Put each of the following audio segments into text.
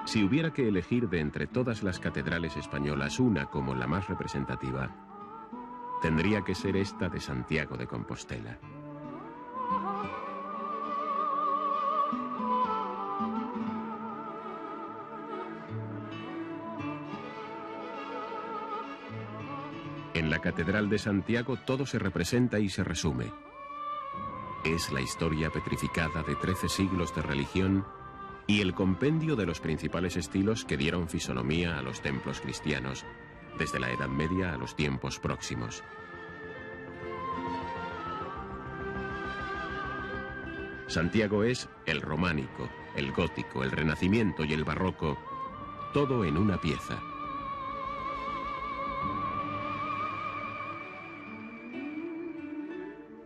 Si hubiera que elegir de entre todas las catedrales españolas una como la más representativa, tendría que ser esta de Santiago de Compostela. En la Catedral de Santiago todo se representa y se resume. Es la historia petrificada de 13 siglos de religión y el compendio de los principales estilos que dieron fisonomía a los templos cristianos, desde la Edad Media a los tiempos próximos. Santiago es el románico, el gótico, el renacimiento y el barroco, todo en una pieza.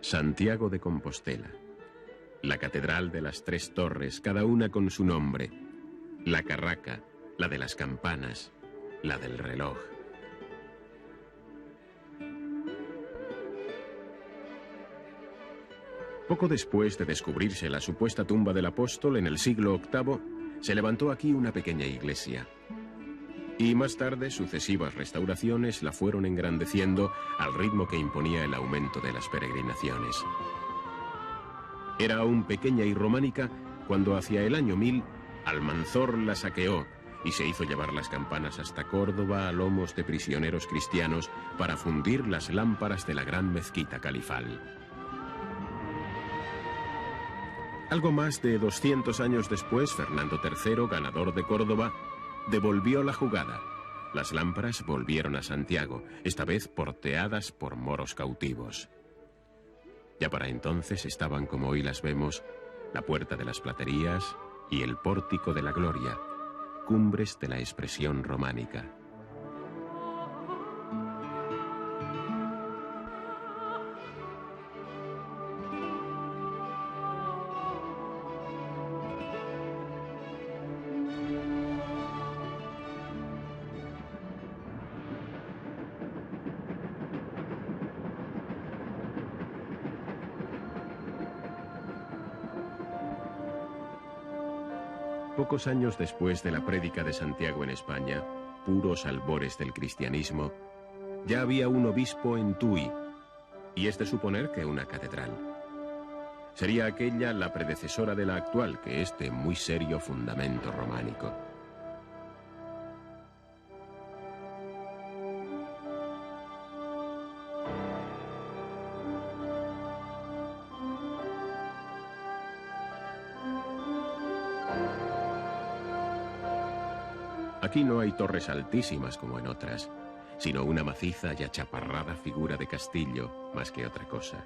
Santiago de Compostela, la Catedral de las Tres Torres, cada una con su nombre, la carraca, la de las campanas, la del reloj. Poco después de descubrirse la supuesta tumba del apóstol en el siglo VIII, se levantó aquí una pequeña iglesia. Y más tarde, sucesivas restauraciones la fueron engrandeciendo al ritmo que imponía el aumento de las peregrinaciones. Era aún pequeña y románica cuando hacia el año 1000 Almanzor la saqueó y se hizo llevar las campanas hasta Córdoba a lomos de prisioneros cristianos para fundir las lámparas de la gran mezquita califal. Algo más de 200 años después, Fernando III, ganador de Córdoba, devolvió la jugada. Las lámparas volvieron a Santiago, esta vez porteadas por moros cautivos. Ya para entonces estaban, como hoy las vemos, la Puerta de las Platerías y el Pórtico de la Gloria, cumbres de la expresión románica. Pocos años después de la prédica de Santiago en España, puros albores del cristianismo, ya había un obispo en Tui, y es de suponer que una catedral. Sería aquella la predecesora de la actual, que es de muy serio fundamento románico. Aquí no hay torres altísimas como en otras, sino una maciza y achaparrada figura de castillo, más que otra cosa.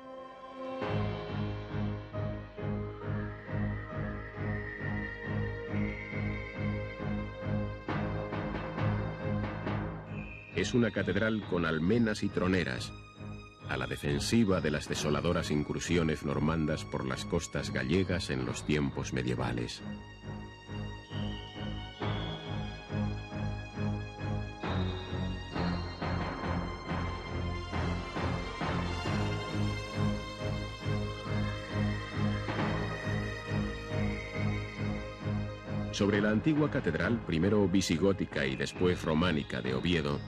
Es una catedral con almenas y troneras, a la defensiva de las desoladoras incursiones normandas por las costas gallegas en los tiempos medievales. Sobre la antigua catedral, primero visigótica y después románica de Oviedo,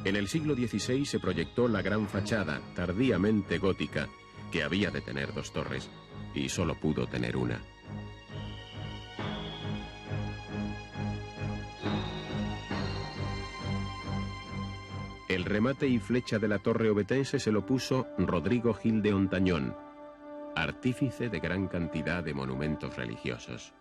en el siglo XVI se proyectó la gran fachada, tardíamente gótica, que había de tener dos torres, y solo pudo tener una. El remate y flecha de la torre ovetense se lo puso Rodrigo Gil de Ontañón, artífice de gran cantidad de monumentos religiosos.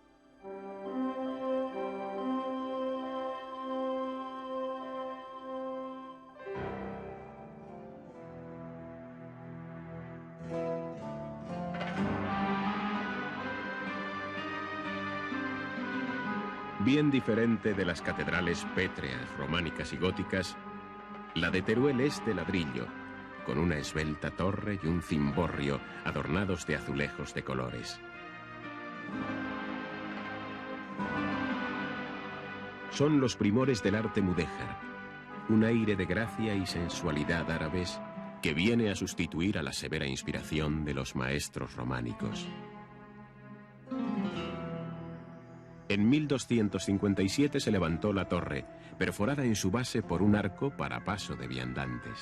Bien diferente de las catedrales pétreas, románicas y góticas, la de Teruel es de ladrillo, con una esbelta torre y un cimborrio adornados de azulejos de colores. Son los primores del arte mudéjar, un aire de gracia y sensualidad árabes que viene a sustituir a la severa inspiración de los maestros románicos. En 1257 se levantó la torre, perforada en su base por un arco para paso de viandantes.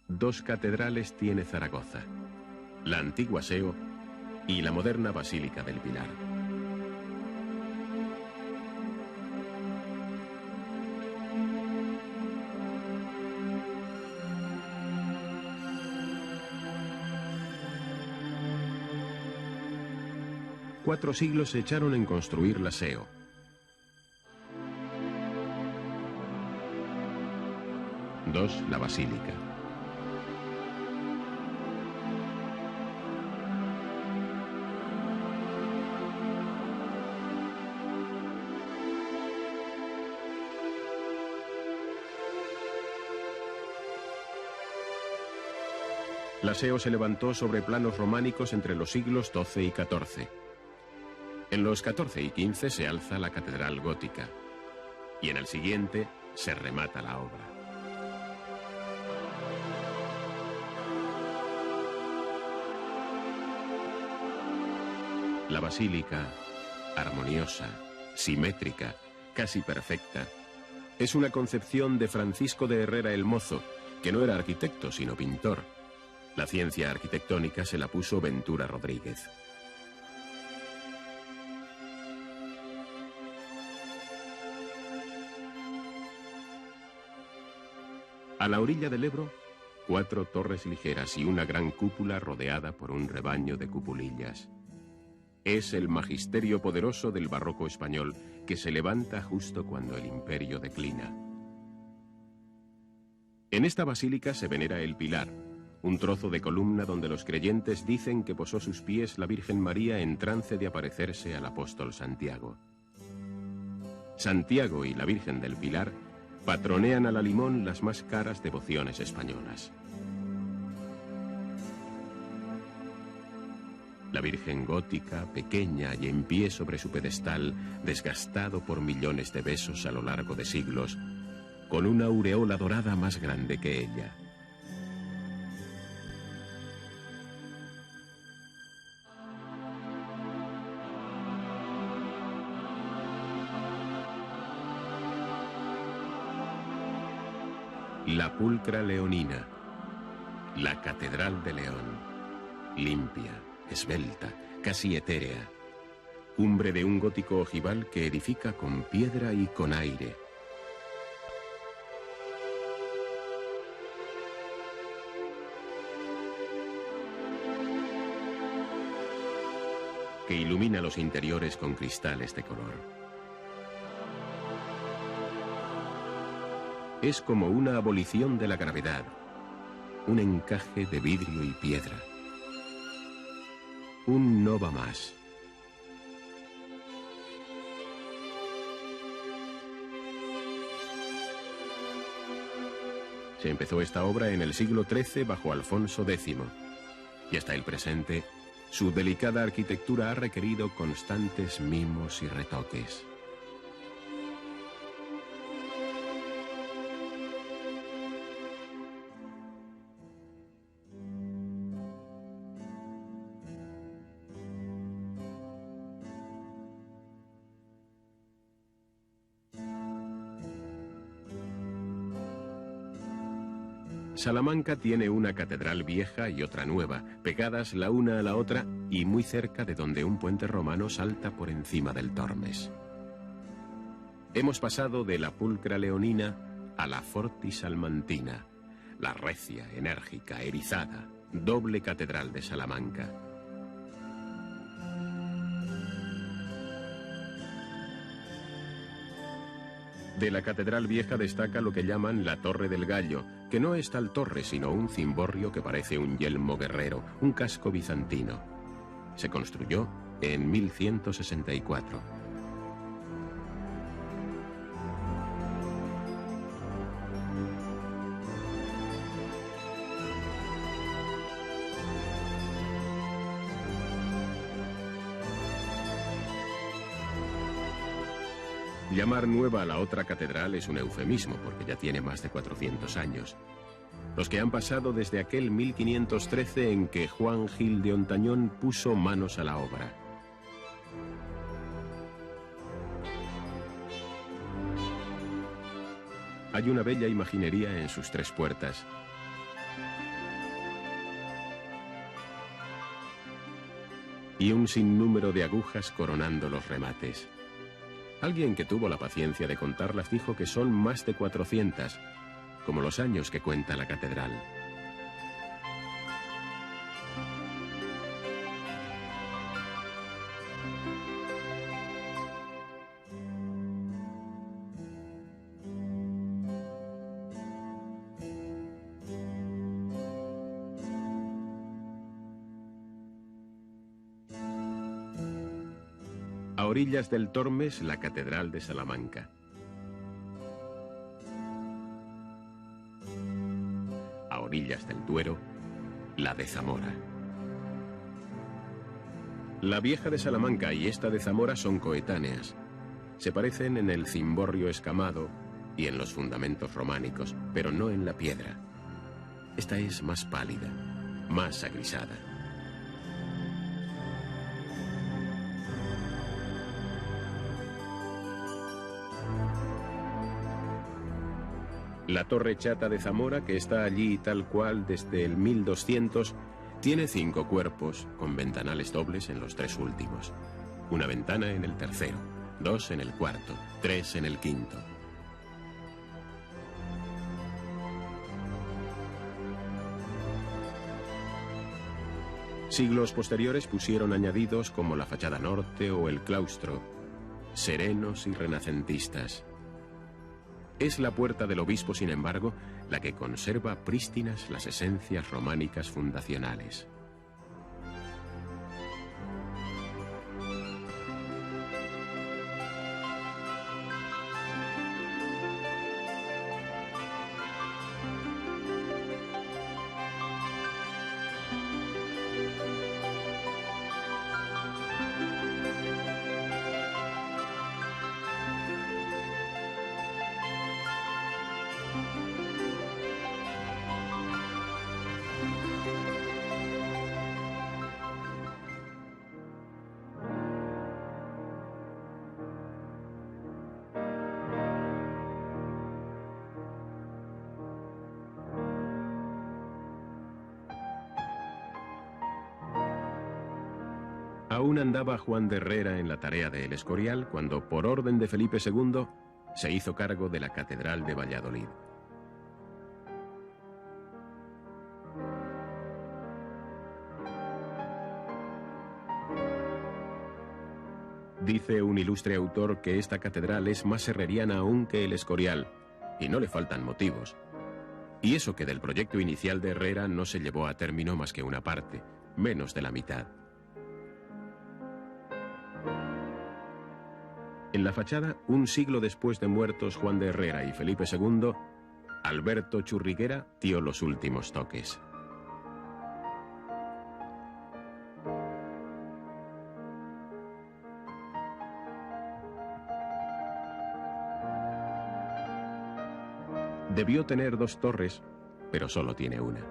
Dos catedrales tiene Zaragoza, la antigua Seo y la moderna Basílica del Pilar. Cuatro siglos se echaron en construir la Seo. Dos, la Basílica. La Seo se levantó sobre planos románicos entre los siglos XII y XIV. En los XIV y XV se alza la catedral gótica, y en el siguiente se remata la obra. La basílica, armoniosa, simétrica, casi perfecta, es una concepción de Francisco de Herrera el Mozo, que no era arquitecto sino pintor. La ciencia arquitectónica se la puso Ventura Rodríguez. A la orilla del Ebro, 4 torres ligeras y una gran cúpula rodeada por un rebaño de cupulillas. Es el magisterio poderoso del barroco español que se levanta justo cuando el imperio declina. En esta basílica se venera el Pilar, un trozo de columna donde los creyentes dicen que posó sus pies la Virgen María en trance de aparecerse al apóstol Santiago. Santiago y la Virgen del Pilar patronean a la Limón las más caras devociones españolas. La Virgen gótica, pequeña y en pie sobre su pedestal, desgastado por millones de besos a lo largo de siglos, con una aureola dorada más grande que ella. La pulcra leonina, la Catedral de León, limpia, esbelta, casi etérea, cumbre de un gótico ojival que edifica con piedra y con aire. Que ilumina los interiores con cristales de color. Es como una abolición de la gravedad, un encaje de vidrio y piedra. Un no va más. Se empezó esta obra en el siglo XIII bajo Alfonso X, y hasta el presente, su delicada arquitectura ha requerido constantes mimos y retoques. Salamanca tiene una catedral vieja y otra nueva, pegadas la una a la otra y muy cerca de donde un puente romano salta por encima del Tormes. Hemos pasado de la pulcra leonina a la fortis salmantina, la recia, enérgica, erizada, doble catedral de Salamanca. De la catedral vieja destaca lo que llaman la Torre del Gallo, que no es tal torre sino un cimborrio que parece un yelmo guerrero, un casco bizantino. Se construyó en 1164. Llamar nueva a la otra catedral es un eufemismo, porque ya tiene más de 400 años. Los que han pasado desde aquel 1513 en que Juan Gil de Ontañón puso manos a la obra. Hay una bella imaginería en sus tres puertas. Y un sinnúmero de agujas coronando los remates. Alguien que tuvo la paciencia de contarlas dijo que son más de 400, como los años que cuenta la catedral. A orillas del Tormes, la Catedral de Salamanca. A orillas del Duero, la de Zamora. La vieja de Salamanca y esta de Zamora son coetáneas. Se parecen en el cimborrio escamado y en los fundamentos románicos, pero no en la piedra. Esta es más pálida, más agrisada. La Torre Chata de Zamora, que está allí tal cual desde el 1200, tiene 5 cuerpos, con ventanales dobles en los 3 últimos. Una ventana en el tercero, 2 en el cuarto, 3 en el quinto. Siglos posteriores pusieron añadidos como la fachada norte o el claustro, serenos y renacentistas. Es la puerta del obispo, sin embargo, la que conserva prístinas las esencias románicas fundacionales. Aún andaba Juan de Herrera en la tarea de El Escorial cuando, por orden de Felipe II, se hizo cargo de la Catedral de Valladolid. Dice un ilustre autor que esta catedral es más herreriana aún que El Escorial, y no le faltan motivos. Y eso que del proyecto inicial de Herrera no se llevó a término más que una parte, menos de la mitad. En la fachada, un siglo después de muertos Juan de Herrera y Felipe II, Alberto Churriguera dio los últimos toques. Debió tener 2 torres, pero solo tiene una.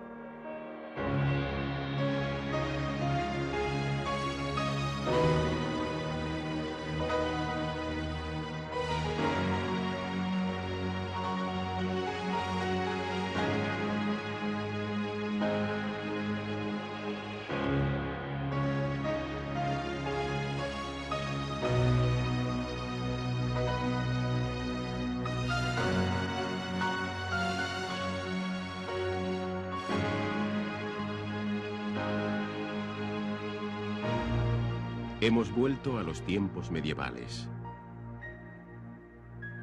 Hemos vuelto a los tiempos medievales,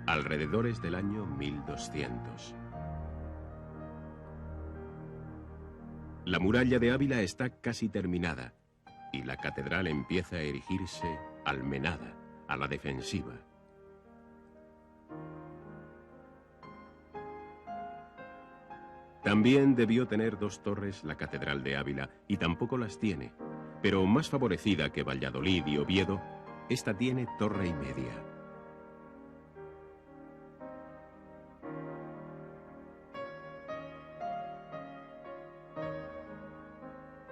alrededores del año 1200. La muralla de Ávila está casi terminada y la catedral empieza a erigirse almenada, a la defensiva. También debió tener 2 torres la catedral de Ávila y tampoco las tiene. Pero más favorecida que Valladolid y Oviedo, esta tiene torre y media.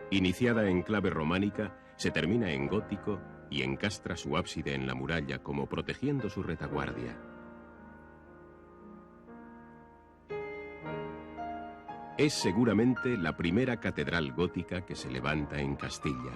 Iniciada en clave románica, se termina en gótico y encastra su ábside en la muralla como protegiendo su retaguardia. Es seguramente la primera catedral gótica que se levanta en Castilla.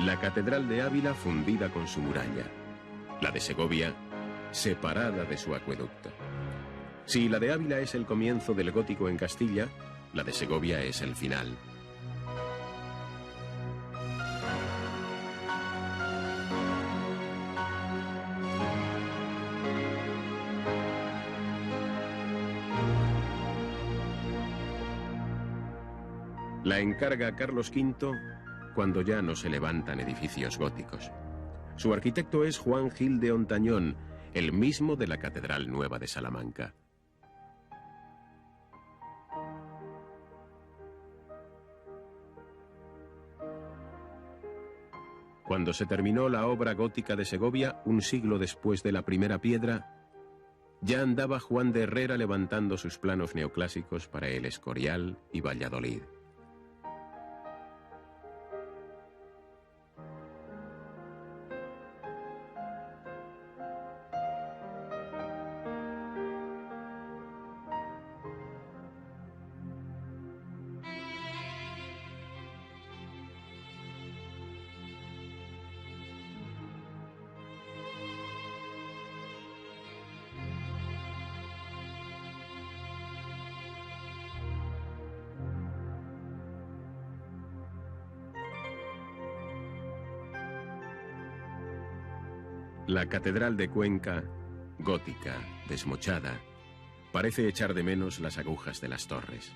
La Catedral de Ávila fundida con su muralla. La de Segovia separada de su acueducto. Si la de Ávila es el comienzo del gótico en Castilla, la de Segovia es el final. La encarga Carlos V cuando ya no se levantan edificios góticos. Su arquitecto es Juan Gil de Ontañón, el mismo de la Catedral Nueva de Salamanca. Cuando se terminó la obra gótica de Segovia, un siglo después de la primera piedra, ya andaba Juan de Herrera levantando sus planos neoclásicos para el Escorial y Valladolid. La Catedral de Cuenca, gótica, desmochada, parece echar de menos las agujas de las torres.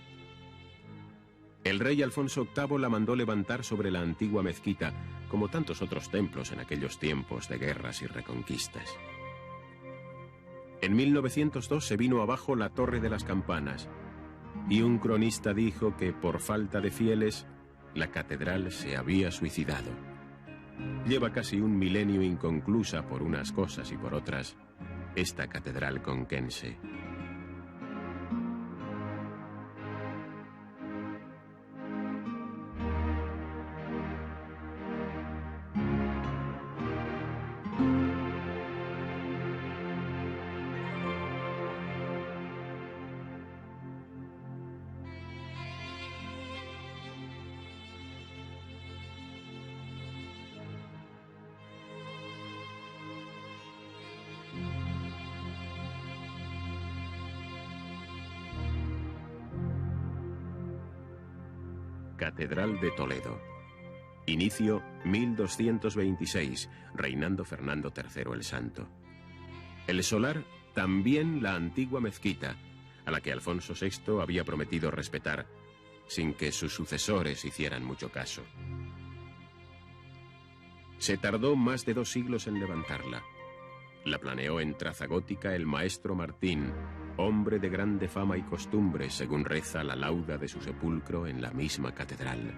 El rey Alfonso VIII la mandó levantar sobre la antigua mezquita, como tantos otros templos en aquellos tiempos de guerras y reconquistas. En 1902 se vino abajo la Torre de las Campanas, y un cronista dijo que por falta de fieles, la catedral se había suicidado. Lleva casi un milenio inconclusa por unas cosas y por otras, esta catedral conquense. Catedral de Toledo. Inicio 1226, reinando Fernando III el Santo. El solar, también la antigua mezquita, a la que Alfonso VI había prometido respetar, sin que sus sucesores hicieran mucho caso. Se tardó más de 2 siglos en levantarla. La planeó en traza gótica el maestro Martín, hombre de grande fama y costumbre, según reza la lauda de su sepulcro en la misma catedral.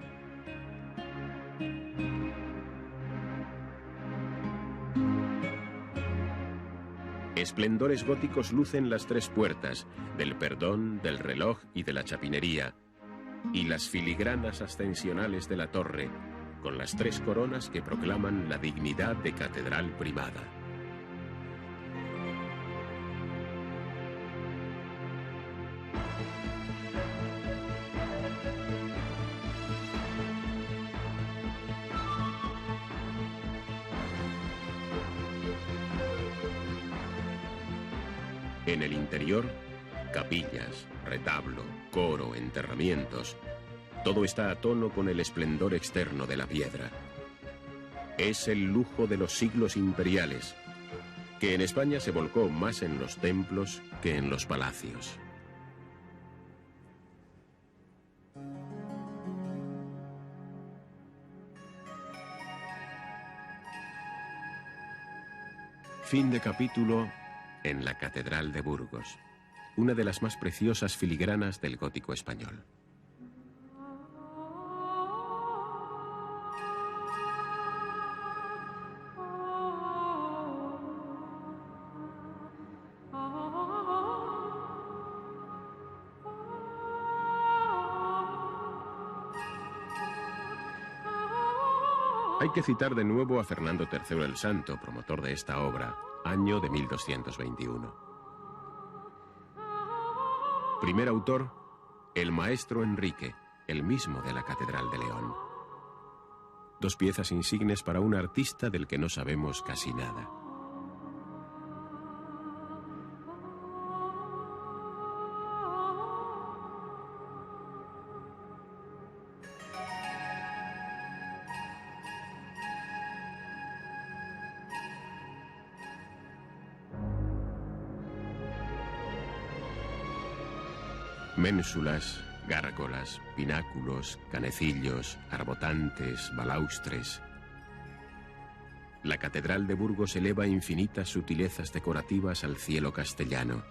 Esplendores góticos lucen las 3 puertas, del Perdón, del Reloj y de la Chapinería, y las filigranas ascensionales de la torre, con las 3 coronas que proclaman la dignidad de catedral primada. En el interior, capillas, retablo, coro, enterramientos. Todo está a tono con el esplendor externo de la piedra. Es el lujo de los siglos imperiales, que en España se volcó más en los templos que en los palacios. Fin de capítulo en la Catedral de Burgos, una de las más preciosas filigranas del gótico español. Hay que citar de nuevo a Fernando III el Santo, promotor de esta obra, año de 1221. Primer autor, el maestro Enrique, el mismo de la Catedral de León. Dos piezas insignes para un artista del que no sabemos casi nada. Ménsulas, gárgolas, pináculos, canecillos, arbotantes, balaustres. La Catedral de Burgos eleva infinitas sutilezas decorativas al cielo castellano.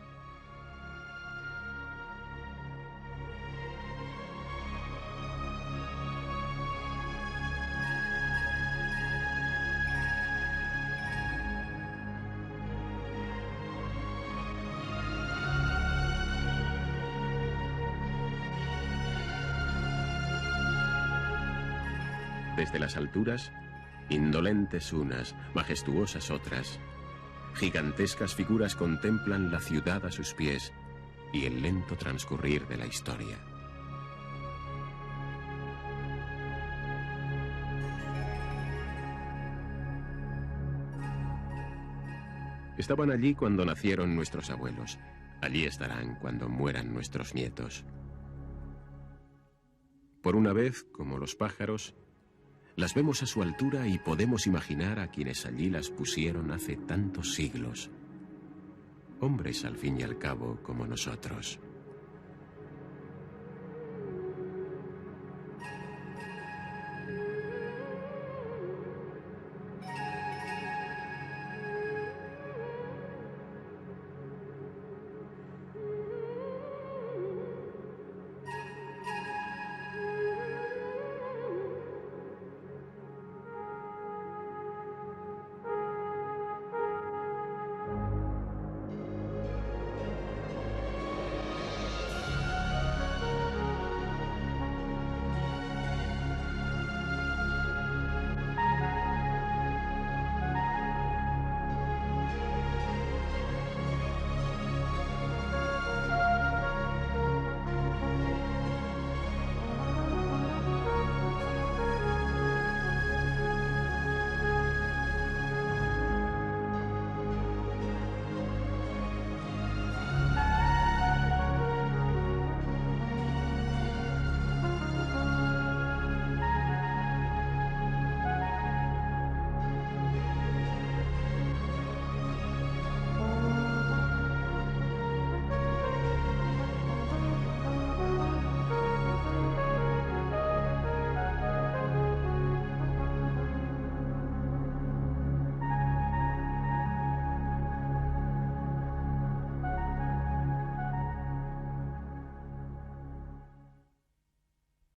Desde las alturas, indolentes unas, majestuosas otras, gigantescas figuras contemplan la ciudad a sus pies y el lento transcurrir de la historia. Estaban allí cuando nacieron nuestros abuelos. Allí estarán cuando mueran nuestros nietos. Por una vez, como los pájaros, las vemos a su altura y podemos imaginar a quienes allí las pusieron hace tantos siglos. Hombres, al fin y al cabo, como nosotros.